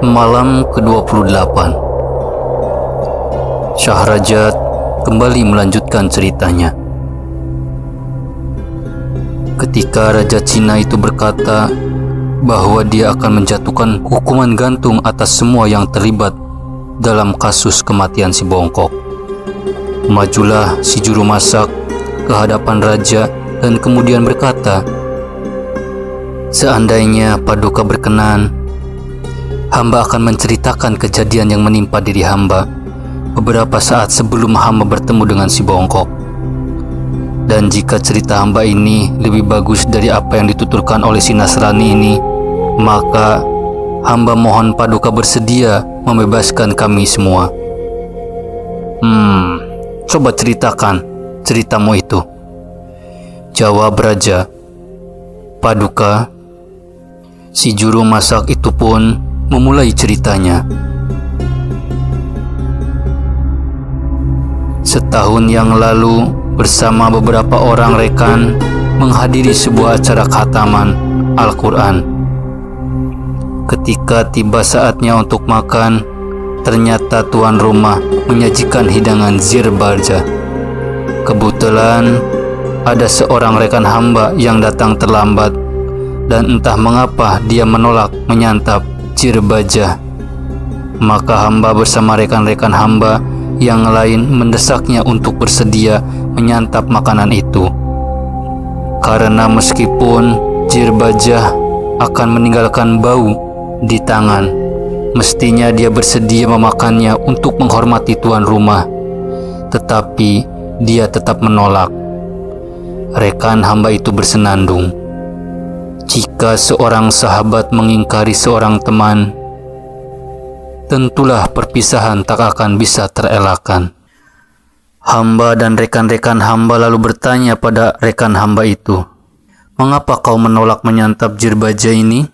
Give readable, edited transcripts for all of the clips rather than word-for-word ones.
Malam ke-28. Syahrajat kembali melanjutkan ceritanya. Ketika Raja Cina itu berkata bahwa dia akan menjatuhkan hukuman gantung atas semua yang terlibat dalam kasus kematian si Bongkok, majulah si juru masak ke hadapan raja dan kemudian berkata, "Seandainya Paduka berkenan, hamba akan menceritakan kejadian yang menimpa diri hamba beberapa saat sebelum hamba bertemu dengan si Bongkok. Dan jika cerita hamba ini lebih bagus dari apa yang dituturkan oleh si Nasrani ini, maka hamba mohon Paduka bersedia membebaskan kami semua." Coba ceritakan ceritamu itu," jawab raja. "Paduka." Si juru masak itu pun memulai ceritanya. Setahun yang lalu, bersama beberapa orang rekan menghadiri sebuah acara khataman Al-Quran. Ketika tiba saatnya untuk makan, ternyata tuan rumah menyajikan hidangan zir barja. Kebetulan ada seorang rekan hamba yang datang terlambat, dan entah mengapa dia menolak menyantap zir bajah. Maka hamba bersama rekan-rekan hamba yang lain mendesaknya untuk bersedia menyantap makanan itu. Karena meskipun zir bajah akan meninggalkan bau di tangan, mestinya dia bersedia memakannya untuk menghormati tuan rumah. Tetapi dia tetap menolak. Rekan hamba itu bersenandung, jika seorang sahabat mengingkari seorang teman, tentulah perpisahan tak akan bisa terelakkan. Hamba dan rekan-rekan hamba lalu bertanya pada rekan hamba itu, "Mengapa kau menolak menyantap zir bajah ini?"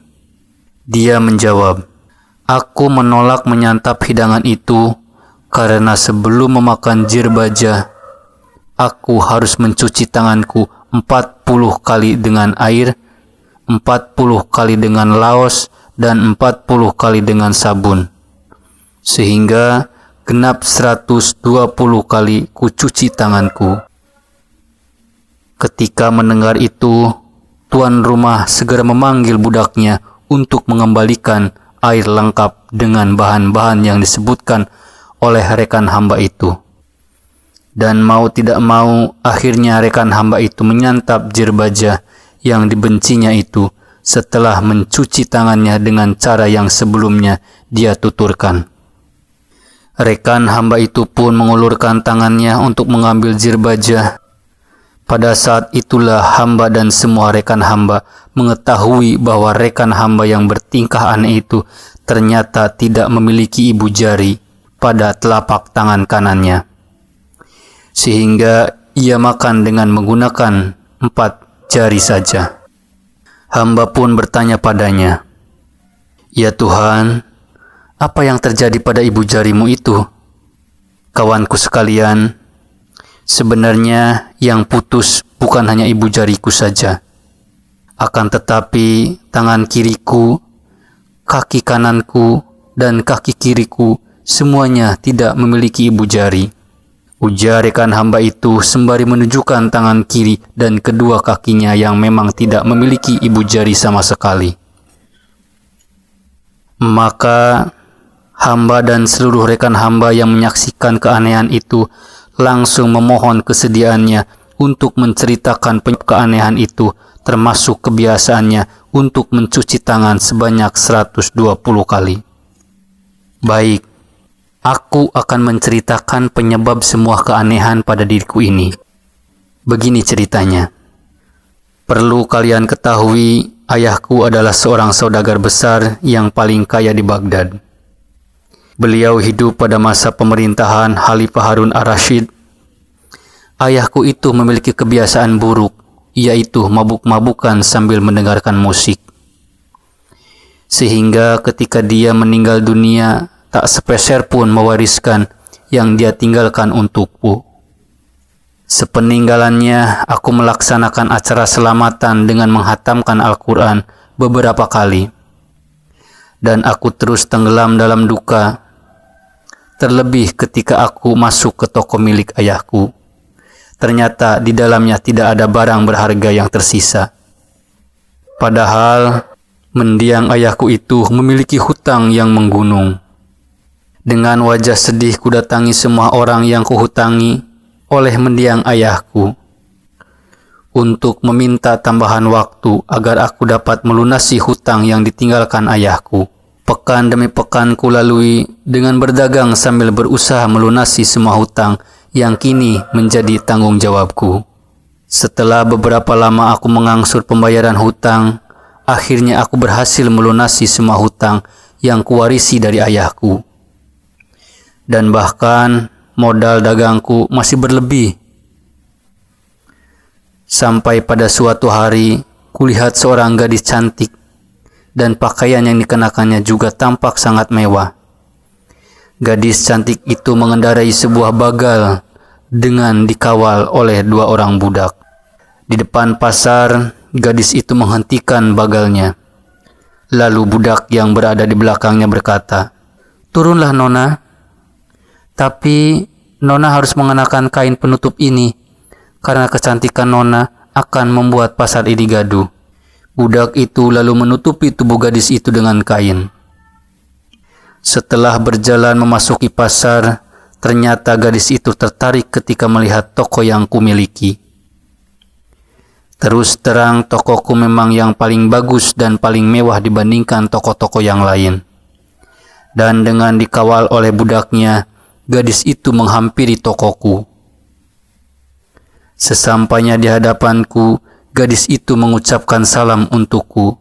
Dia menjawab, "Aku menolak menyantap hidangan itu karena sebelum memakan zir bajah, aku harus mencuci tanganku 40 kali dengan air, 40 kali dengan laos, dan 40 kali dengan sabun. Sehingga genap 120 kali kucuci tanganku." Ketika mendengar itu, tuan rumah segera memanggil budaknya untuk mengembalikan air lengkap dengan bahan-bahan yang disebutkan oleh rekan hamba itu. Dan mau tidak mau, akhirnya rekan hamba itu menyantap zir bajah yang dibencinya itu setelah mencuci tangannya dengan cara yang sebelumnya dia tuturkan. Rekan hamba itu pun mengulurkan tangannya untuk mengambil zir bajah. Pada saat itulah hamba dan semua rekan hamba mengetahui bahwa rekan hamba yang bertingkah aneh itu ternyata tidak memiliki ibu jari pada telapak tangan kanannya, sehingga ia makan dengan menggunakan 4 jari saja. Hamba pun bertanya padanya, "Ya Tuhan, apa yang terjadi pada ibu jarimu itu?" "Kawanku sekalian, sebenarnya yang putus bukan hanya ibu jariku saja. Akan tetapi tangan kiriku, kaki kananku, dan kaki kiriku semuanya tidak memiliki ibu jari," ujar rekan hamba itu sembari menunjukkan tangan kiri dan kedua kakinya yang memang tidak memiliki ibu jari sama sekali. Maka hamba dan seluruh rekan hamba yang menyaksikan keanehan itu langsung memohon kesediaannya untuk menceritakan keanehan itu, termasuk kebiasaannya untuk mencuci tangan sebanyak 120 kali. "Baik, aku akan menceritakan penyebab semua keanehan pada diriku ini. Begini ceritanya. Perlu kalian ketahui, ayahku adalah seorang saudagar besar yang paling kaya di Baghdad. Beliau hidup pada masa pemerintahan Khalifah Harun ar-Rasyid. Ayahku itu memiliki kebiasaan buruk, yaitu mabuk-mabukan sambil mendengarkan musik. Sehingga ketika dia meninggal dunia, tak sepeser pun mewariskan yang dia tinggalkan untukku. Sepeninggalannya, aku melaksanakan acara selamatan dengan menghatamkan Al-Quran beberapa kali. dan aku terus tenggelam dalam duka. Terlebih ketika aku masuk ke toko milik ayahku. Ternyata di dalamnya tidak ada barang berharga yang tersisa. Padahal mendiang ayahku itu memiliki hutang yang menggunung. Dengan wajah sedih kudatangi semua orang yang kuhutangi oleh mendiang ayahku untuk meminta tambahan waktu agar aku dapat melunasi hutang yang ditinggalkan ayahku. Pekan demi pekan ku lalui dengan berdagang sambil berusaha melunasi semua hutang yang kini menjadi tanggung jawabku. Setelah beberapa lama aku mengangsur pembayaran hutang, akhirnya aku berhasil melunasi semua hutang yang kuwarisi dari ayahku. Dan bahkan modal dagangku masih berlebih. Sampai pada suatu hari, kulihat seorang gadis cantik dan pakaian yang dikenakannya juga tampak sangat mewah. Gadis cantik itu mengendarai sebuah bagal dengan dikawal oleh 2 orang budak. Di depan pasar, gadis itu menghentikan bagalnya. Lalu budak yang berada di belakangnya berkata, "Turunlah Nona, tapi Nona harus mengenakan kain penutup ini, karena kecantikan Nona akan membuat pasar ini gaduh." Budak itu lalu menutupi tubuh gadis itu dengan kain. Setelah berjalan memasuki pasar, ternyata gadis itu tertarik ketika melihat toko yang kumiliki. Terus terang, tokoku memang yang paling bagus dan paling mewah dibandingkan toko-toko yang lain. Dan dengan dikawal oleh budaknya, gadis itu menghampiri tokoku. Sesampainya di hadapanku, gadis itu mengucapkan salam untukku.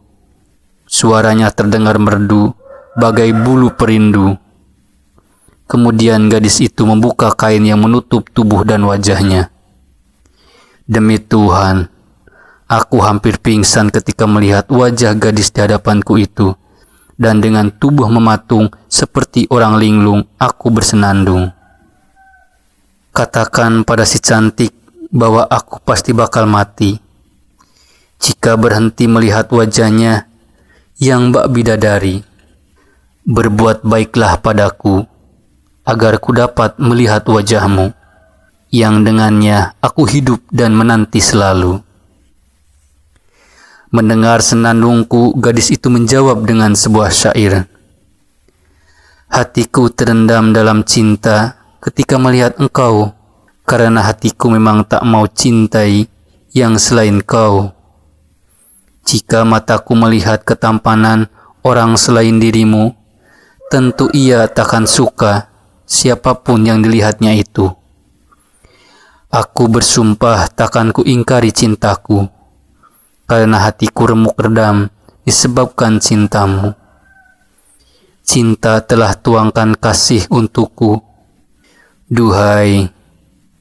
Suaranya terdengar merdu, bagai bulu perindu. Kemudian gadis itu membuka kain yang menutup tubuh dan wajahnya. Demi Tuhan, aku hampir pingsan ketika melihat wajah gadis di hadapanku itu, dan dengan tubuh mematung seperti orang linglung, aku bersenandung. Katakan pada si cantik bahwa aku pasti bakal mati jika berhenti melihat wajahnya yang bak bidadari. Berbuat baiklah padaku, agar ku dapat melihat wajahmu, yang dengannya aku hidup dan menanti selalu. Mendengar senandungku, gadis itu menjawab dengan sebuah syair. Hatiku terendam dalam cinta ketika melihat engkau, karena hatiku memang tak mau cintai yang selain kau. Jika mataku melihat ketampanan orang selain dirimu, tentu ia takkan suka siapapun yang dilihatnya itu. Aku bersumpah takkan ku ingkari cintaku, karena hatiku remuk redam disebabkan cintamu. Cinta telah tuangkan kasih untukku. Duhai,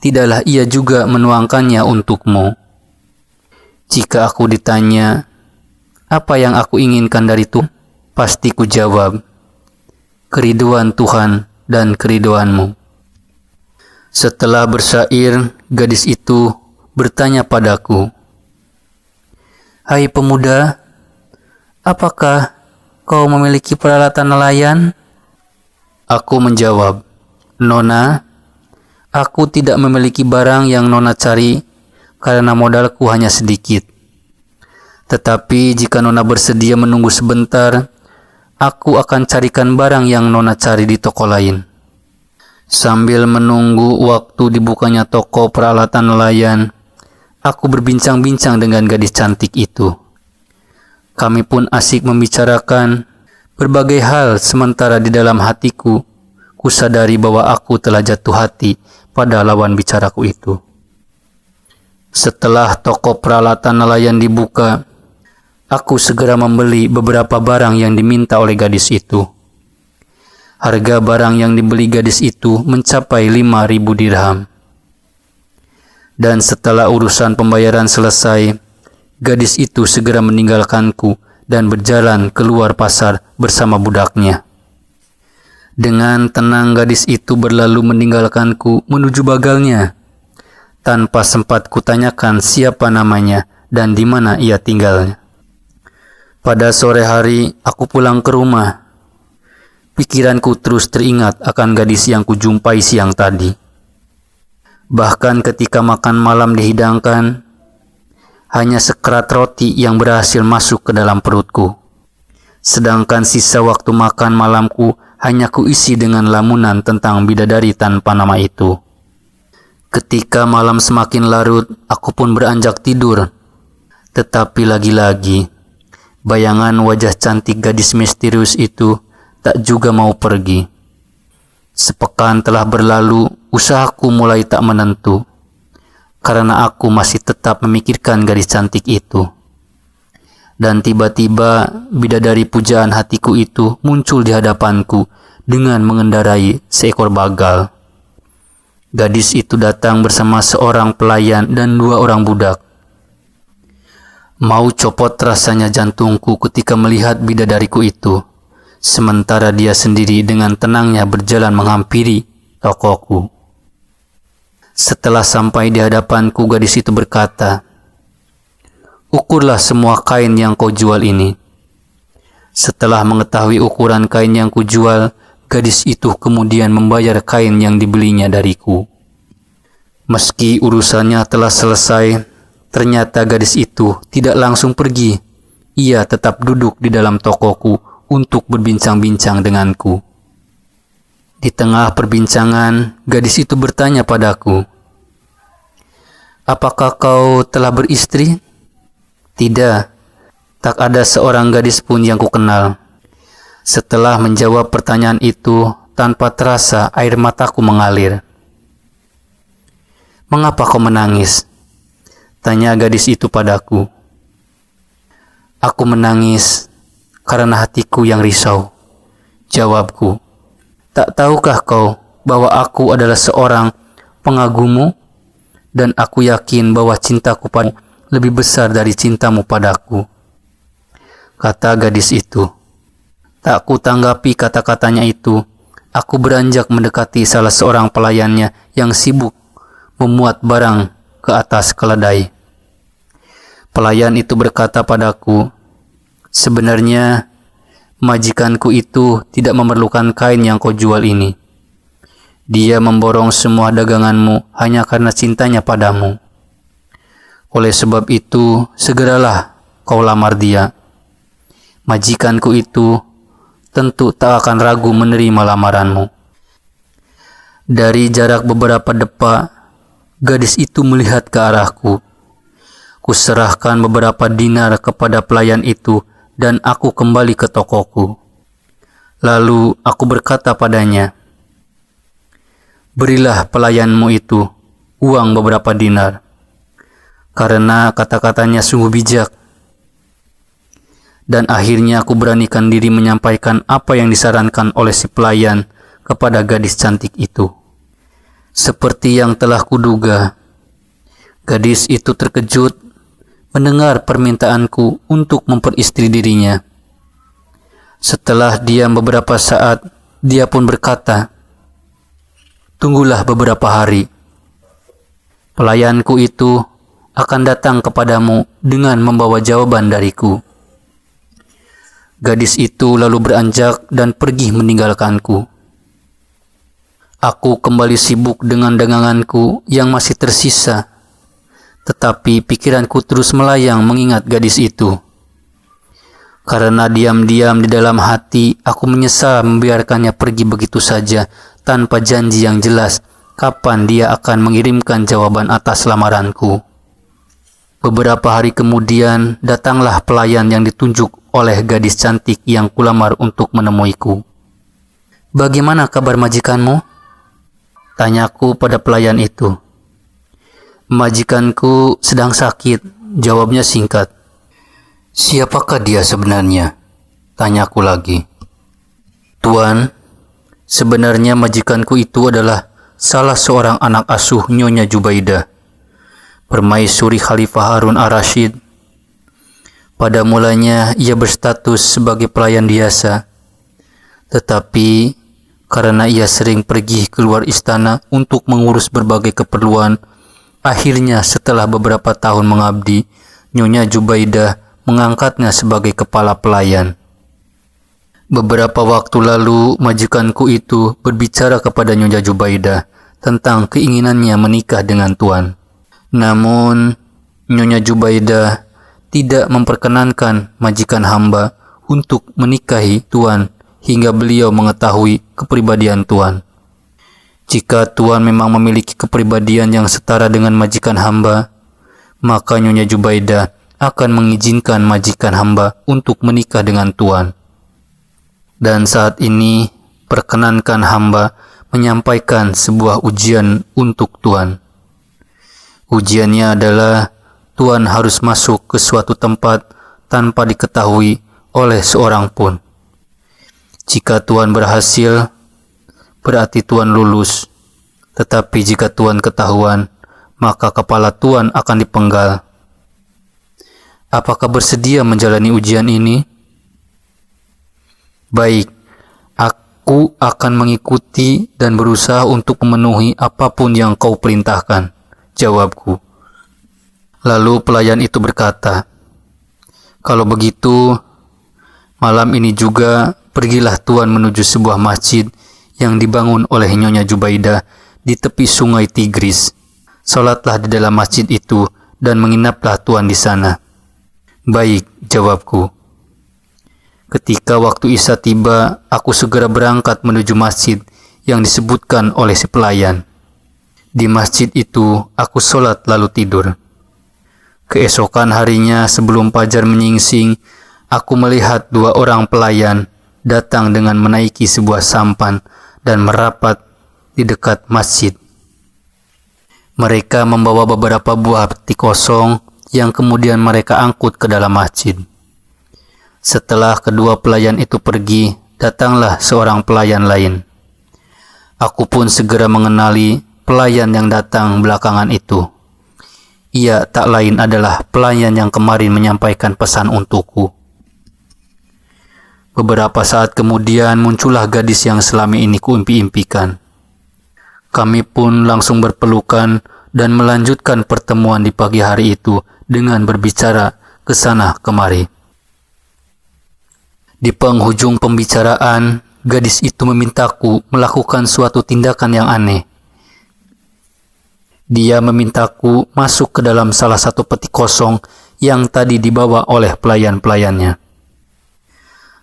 tidaklah ia juga menuangkannya untukmu. Jika aku ditanya, apa yang aku inginkan dari Tuhan? Pasti ku jawab, keriduan Tuhan dan keriduanmu. Setelah bersyair, gadis itu bertanya padaku, "Hai pemuda, apakah kau memiliki peralatan nelayan?" Aku menjawab, "Nona, aku tidak memiliki barang yang Nona cari karena modalku hanya sedikit. Tetapi jika Nona bersedia menunggu sebentar, aku akan carikan barang yang Nona cari di toko lain." Sambil menunggu waktu dibukanya toko peralatan nelayan, aku berbincang-bincang dengan gadis cantik itu. Kami pun asik membicarakan berbagai hal, sementara di dalam hatiku, kusadari bahwa aku telah jatuh hati pada lawan bicaraku itu. Setelah toko peralatan nelayan dibuka, aku segera membeli beberapa barang yang diminta oleh gadis itu. Harga barang yang dibeli gadis itu mencapai 5.000 dirham. Dan setelah urusan pembayaran selesai, gadis itu segera meninggalkanku dan berjalan keluar pasar bersama budaknya. Dengan tenang gadis itu berlalu meninggalkanku menuju bagalnya, tanpa sempat kutanyakan siapa namanya dan di mana ia tinggalnya. Pada sore hari, aku pulang ke rumah. pikiranku terus teringat akan gadis yang kujumpai siang tadi. Bahkan ketika makan malam dihidangkan, hanya sekerat roti yang berhasil masuk ke dalam perutku. Sedangkan sisa waktu makan malamku hanya kuisi dengan lamunan tentang bidadari tanpa nama itu. Ketika malam semakin larut, aku pun beranjak tidur. Tetapi lagi-lagi, bayangan wajah cantik gadis misterius itu tak juga mau pergi. Sepekan telah berlalu, usahaku mulai tak menentu, karena aku masih tetap memikirkan gadis cantik itu. Dan tiba-tiba bidadari pujaan hatiku itu muncul di hadapanku dengan mengendarai seekor bagal. Gadis itu datang bersama seorang pelayan dan 2 orang budak. Mau copot rasanya jantungku ketika melihat bidadariku itu, sementara dia sendiri dengan tenangnya berjalan menghampiri tokoku. Setelah sampai di hadapanku, gadis itu berkata, "Ukurlah semua kain yang kau jual ini." Setelah mengetahui ukuran kain yang kujual, gadis itu kemudian membayar kain yang dibelinya dariku. Meski urusannya telah selesai, ternyata gadis itu tidak langsung pergi. Ia tetap duduk di dalam tokoku untuk berbincang-bincang denganku. Di tengah perbincangan, gadis itu bertanya padaku, "Apakah kau telah beristri?" "Tidak, tak ada seorang gadis pun yang kukenal." Setelah menjawab pertanyaan itu, tanpa terasa air mataku mengalir. "Mengapa kau menangis?" tanya gadis itu padaku. "Aku menangis karena hatiku yang risau," jawabku. "Tak tahukah kau bahwa aku adalah seorang pengagummu, dan aku yakin bahwa cintaku padamu lebih besar dari cintamu padaku," kata gadis itu. Tak kutanggapi kata-katanya itu, aku beranjak mendekati salah seorang pelayannya yang sibuk memuat barang ke atas keledai. Pelayan itu berkata padaku, "Sebenarnya majikanku itu tidak memerlukan kain yang kau jual ini. Dia memborong semua daganganmu hanya karena cintanya padamu. Oleh sebab itu, segeralah kau lamar dia. Majikanku itu tentu tak akan ragu menerima lamaranmu." Dari jarak beberapa depa, gadis itu melihat ke arahku. Kuserahkan beberapa dinar kepada pelayan itu dan aku kembali ke tokoku. Lalu aku berkata padanya, "Berilah pelayanmu itu uang beberapa dinar," karena kata-katanya sungguh bijak. Dan akhirnya aku beranikan diri menyampaikan apa yang disarankan oleh si pelayan kepada gadis cantik itu. Seperti yang telah kuduga, gadis itu terkejut mendengar permintaanku untuk memperistri dirinya. Setelah diam beberapa saat, dia pun berkata, "Tunggulah beberapa hari. Pelayanku itu akan datang kepadamu dengan membawa jawaban dariku." Gadis itu lalu beranjak dan pergi meninggalkanku. Aku kembali sibuk dengan daganganku yang masih tersisa, tetapi pikiranku terus melayang mengingat gadis itu. Karena diam-diam di dalam hati, aku menyesal membiarkannya pergi begitu saja tanpa janji yang jelas kapan dia akan mengirimkan jawaban atas lamaranku. Beberapa hari kemudian, datanglah pelayan yang ditunjuk oleh gadis cantik yang kulamar untuk menemuiku. "Bagaimana kabar majikanmu?" tanyaku pada pelayan itu. "Majikanku sedang sakit," jawabnya singkat. "Siapakah dia sebenarnya?" tanyaku lagi. "Tuan, sebenarnya majikanku itu adalah salah seorang anak asuh Nyonya Jubaidah, permaisuri Khalifah Harun ar-Rasyid. Pada mulanya ia berstatus sebagai pelayan biasa, tetapi karena ia sering pergi keluar istana untuk mengurus berbagai keperluan, akhirnya setelah beberapa tahun mengabdi, Nyonya Jubaidah mengangkatnya sebagai kepala pelayan. Beberapa waktu lalu, majikanku itu berbicara kepada Nyonya Jubaidah tentang keinginannya menikah dengan Tuan. Namun, Nyonya Jubaidah tidak memperkenankan majikan hamba untuk menikahi Tuan hingga beliau mengetahui kepribadian Tuan. Jika Tuan memang memiliki kepribadian yang setara dengan majikan hamba, maka Nyonya Jubaidah akan mengizinkan majikan hamba untuk menikah dengan Tuan. Dan saat ini, perkenankan hamba menyampaikan sebuah ujian untuk Tuan. Ujiannya adalah Tuan harus masuk ke suatu tempat tanpa diketahui oleh seorang pun. Jika Tuan berhasil, berarti Tuan lulus. Tetapi jika Tuan ketahuan, maka kepala Tuan akan dipenggal. Apakah bersedia menjalani ujian ini? Baik, aku akan mengikuti dan berusaha untuk memenuhi apapun yang kau perintahkan, jawabku. Lalu pelayan itu berkata, kalau begitu, malam ini juga pergilah Tuan menuju sebuah masjid yang dibangun oleh Nyonya Jubaidah di tepi sungai Tigris. Salatlah di dalam masjid itu dan menginaplah Tuan di sana. Baik, jawabku. Ketika waktu Isya tiba, aku segera berangkat menuju masjid yang disebutkan oleh si pelayan. Di masjid itu, aku sholat lalu tidur. Keesokan harinya sebelum fajar menyingsing, aku melihat dua orang pelayan datang dengan menaiki sebuah sampan dan merapat di dekat masjid. Mereka membawa beberapa buah peti kosong yang kemudian mereka angkut ke dalam masjid. Setelah kedua pelayan itu pergi, datanglah seorang pelayan lain. Aku pun segera mengenali pelayan yang datang belakangan itu. Ia tak lain adalah pelayan yang kemarin menyampaikan pesan untukku. Beberapa saat kemudian muncullah gadis yang selama ini kuimpi-impikan. Kami pun langsung berpelukan dan melanjutkan pertemuan di pagi hari itu dengan berbicara ke sana kemari. Di penghujung pembicaraan, gadis itu memintaku melakukan suatu tindakan yang aneh. Dia memintaku masuk ke dalam salah satu peti kosong yang tadi dibawa oleh pelayan-pelayannya.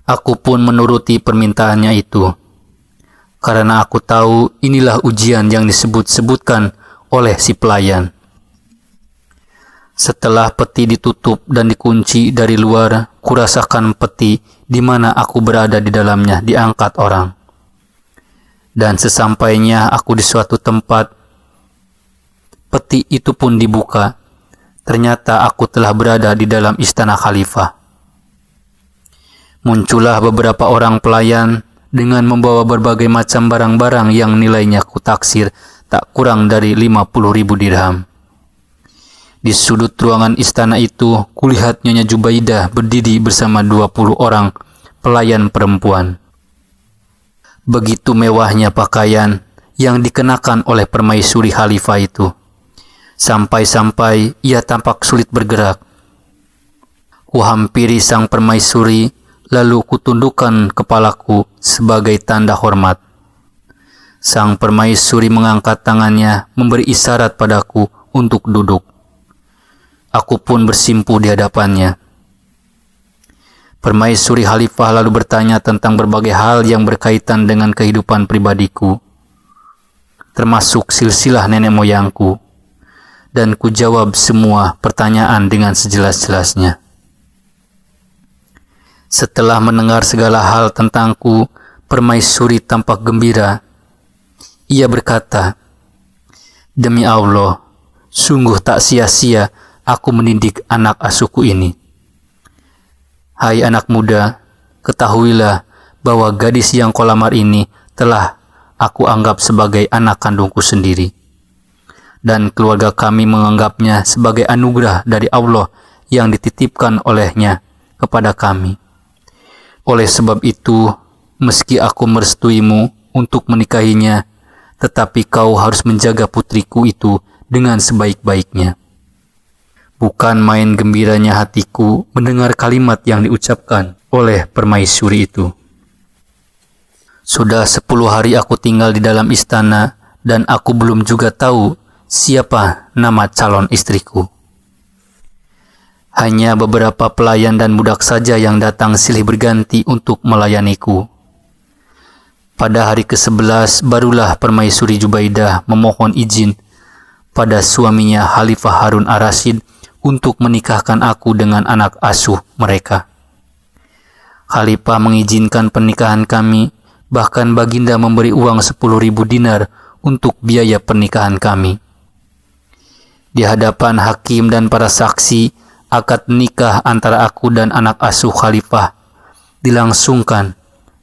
Aku pun menuruti permintaannya itu, karena aku tahu inilah ujian yang disebut-sebutkan oleh si pelayan. Setelah peti ditutup dan dikunci dari luar, kurasakan peti di mana aku berada di dalamnya diangkat orang. Dan sesampainya aku di suatu tempat, peti itu pun dibuka. Ternyata aku telah berada di dalam istana khalifah. Muncullah beberapa orang pelayan dengan membawa berbagai macam barang-barang yang nilainya kutaksir tak kurang dari 50.000 dirham. Di sudut ruangan istana itu, kulihat Nyonya Jubaidah berdiri bersama 20 orang pelayan perempuan. Begitu mewahnya pakaian yang dikenakan oleh permaisuri khalifah itu, sampai-sampai ia tampak sulit bergerak. Kuhampiri sang permaisuri, lalu kutundukkan kepalaku sebagai tanda hormat. Sang permaisuri mengangkat tangannya, memberi isyarat padaku untuk duduk. Aku pun bersimpu di hadapannya. Permaisuri khalifah lalu bertanya tentang berbagai hal yang berkaitan dengan kehidupan pribadiku, termasuk silsilah nenek moyangku, dan kujawab semua pertanyaan dengan sejelas-jelasnya. Setelah mendengar segala hal tentangku, permaisuri tampak gembira. Ia berkata, "Demi Allah, sungguh tak sia-sia aku mendidik anak asuhku ini. Hai anak muda, ketahuilah bahwa gadis yang kau lamar ini telah aku anggap sebagai anak kandungku sendiri. Dan keluarga kami menganggapnya sebagai anugerah dari Allah yang dititipkan olehnya kepada kami. Oleh sebab itu, meski aku merestuimu untuk menikahinya, tetapi kau harus menjaga putriku itu dengan sebaik-baiknya." Bukan main gembiranya hatiku mendengar kalimat yang diucapkan oleh permaisuri itu. Sudah 10 hari aku tinggal di dalam istana dan aku belum juga tahu siapa nama calon istriku. Hanya beberapa pelayan dan budak saja yang datang silih berganti untuk melayaniku. Pada hari ke-11 barulah Permaisuri Jubaidah memohon izin pada suaminya Khalifah Harun ar-Rasyid untuk menikahkan aku dengan anak asuh mereka. Khalifah mengizinkan pernikahan kami, bahkan baginda memberi uang 10.000 dinar untuk biaya pernikahan kami. Di hadapan hakim dan para saksi, akad nikah antara aku dan anak asuh Khalifah dilangsungkan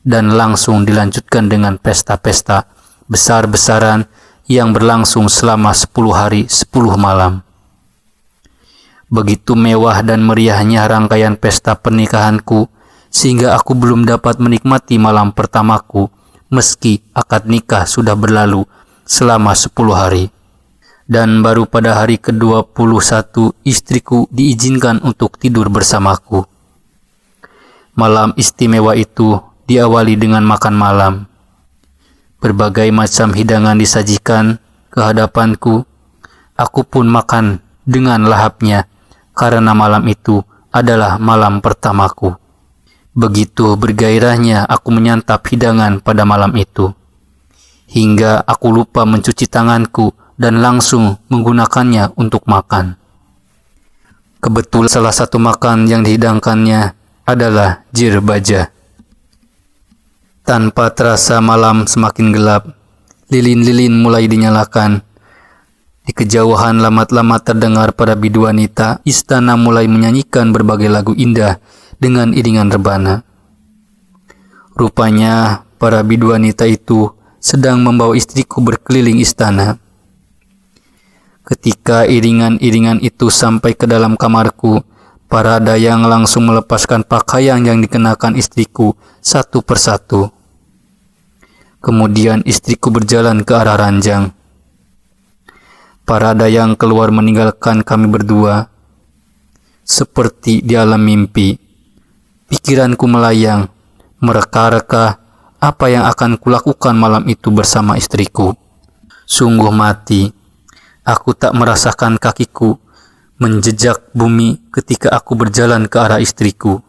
dan langsung dilanjutkan dengan pesta-pesta besar-besaran yang berlangsung selama 10 hari 10 malam. Begitu mewah dan meriahnya rangkaian pesta pernikahanku, sehingga aku belum dapat menikmati malam pertamaku meski akad nikah sudah berlalu selama 10 hari. Dan baru pada hari ke-21 istriku diizinkan untuk tidur bersamaku. Malam istimewa itu diawali dengan makan malam. Berbagai macam hidangan disajikan ke hadapanku. Aku pun makan dengan lahapnya karena malam itu adalah malam pertamaku. Begitu bergairahnya aku menyantap hidangan pada malam itu, hingga aku lupa mencuci tanganku dan langsung menggunakannya untuk makan. Kebetulan salah satu makan yang dihidangkannya adalah jir baja. Tanpa terasa malam semakin gelap, lilin-lilin mulai dinyalakan. Di kejauhan lamat-lamat terdengar para bidu wanita, istana mulai menyanyikan berbagai lagu indah dengan iringan rebana. Rupanya para bidu wanita itu sedang membawa istriku berkeliling istana. Ketika iringan-iringan itu sampai ke dalam kamarku, para dayang langsung melepaskan pakaian yang dikenakan istriku satu persatu. Kemudian istriku berjalan ke arah ranjang. Para dayang keluar meninggalkan kami berdua. Seperti di alam mimpi, pikiranku melayang, mereka-reka apa yang akan kulakukan malam itu bersama istriku. Sungguh mati, aku tak merasakan kakiku menjejak bumi ketika aku berjalan ke arah istriku.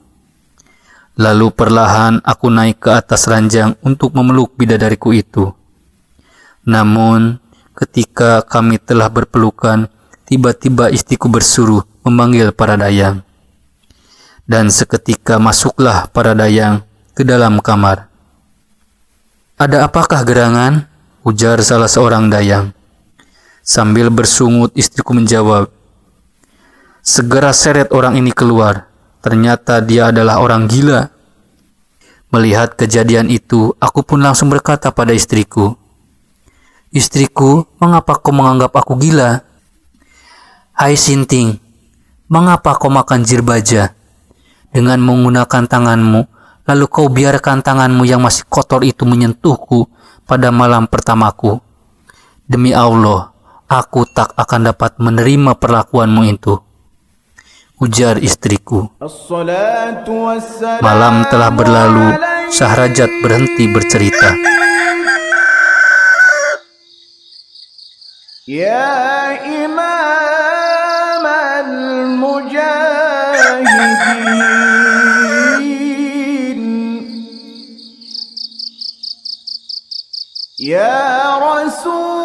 Lalu perlahan aku naik ke atas ranjang untuk memeluk bidadariku itu. Namun, ketika kami telah berpelukan, tiba-tiba istriku bersuruh memanggil para dayang. Dan seketika masuklah para dayang ke dalam kamar. "Ada apakah gerangan?" ujar salah seorang dayang. Sambil bersungut istriku menjawab, "Segera seret orang ini keluar. Ternyata dia adalah orang gila." Melihat kejadian itu, aku pun langsung berkata pada istriku, "Istriku, mengapa kau menganggap aku gila?" "Hai Sinting, mengapa kau makan jir baja? Dengan menggunakan tanganmu, lalu kau biarkan tanganmu yang masih kotor itu menyentuhku pada malam pertamaku. Demi Allah, aku tak akan dapat menerima perlakuanmu itu," ujar istriku. Malam telah berlalu, Syahrajat berhenti bercerita. Ya Imam al-Mujahidin, Ya Rasul